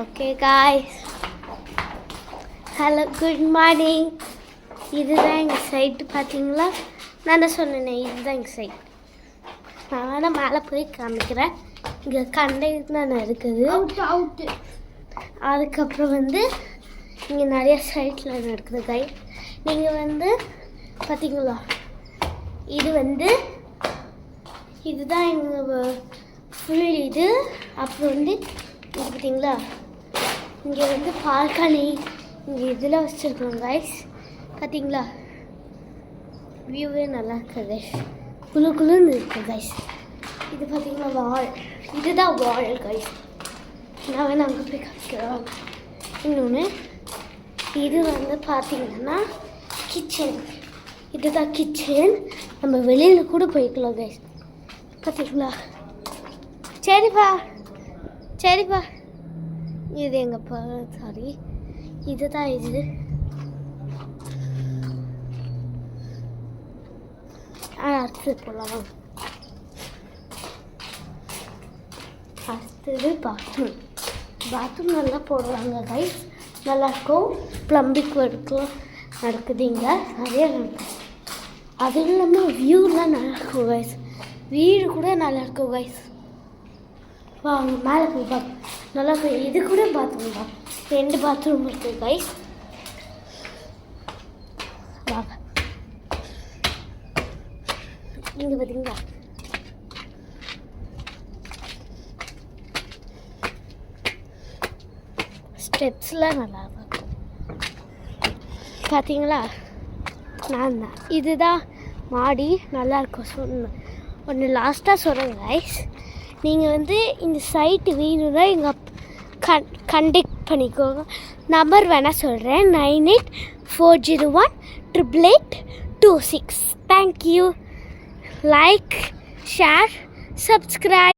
Okay guys, hello, good morning. இதுதான் எங்கள் site பார்த்தீங்களா? நான் தான் சொன்னேனே, இதுதான் எங்கள் சைட். நான் வேணால் மேலே போய் காமிக்கிறேன். இங்கே கண்டெய்னர் இருக்குது. அதுக்கப்புறம் இங்கே நிறைய சைட்டில் நடக்குது காய். நீங்கள் பார்த்தீங்களா, இது இதுதான் எங்கள் ஃபுல் இது. அப்புறம் இது பார்த்தீங்களா, இங்கே பால்கனி இங்கே இதில் வச்சுருக்கோம் கைஸ். பார்த்தீங்களா, வியூவே நல்லா இருக்குது கைஸ். குழு குழுன்னு இருக்குது கைஸ். இது பார்த்தீங்களா வால், இதுதான் வால் கைஸ். நான் வேணா அங்கே போய் காமிக்கிறோம். இன்னொன்று இது பார்த்தீங்கன்னா கிச்சன். இதுதான் கிச்சன். நம்ம வெளியில் கூட போய்க்கலாம் கைஸ். பார்த்தீங்களா? சரிப்பா. இது எங்கப்பா, சாரி, இதுதான் இது. அடுத்தது போகலாம். அடுத்தது பாத்ரூம் நல்லா போடுவாங்க கைஸ். நல்லாயிருக்கும். ப்ளம்பிங் ஒர்க்லாம் நடக்குதுங்க, நிறைய நடக்குது. அது இல்லாமல் வியூலாம் நல்லாயிருக்கும் கைஸ். வீடு கூட நல்லாயிருக்கும் கைஸ். வாங்க மேலே போய் பார்க்க. நல்லா இது கூட பாத்ரூம் தான். 2 பாத்ரூம் இருக்குது கைஸ். வாங்க. இங்கே பார்த்தீங்களா, ஸ்டெப்ஸ்லாம் நல்லா இருக்கும். பார்த்தீங்களா, நான் தான். இதுதான் மாடி. நல்லாயிருக்கும். ஒன்று லாஸ்ட்டாக சொல்கிறேன் கைஸ். நீங்கள் இந்த சைட்டு வேணும்னா எங்கள் கண்டெக்ட் பண்ணிக்கோங்க. நம்பர் வேணால் சொல்கிறேன், 9840188826. தேங்க்யூ. Like, share, subscribe.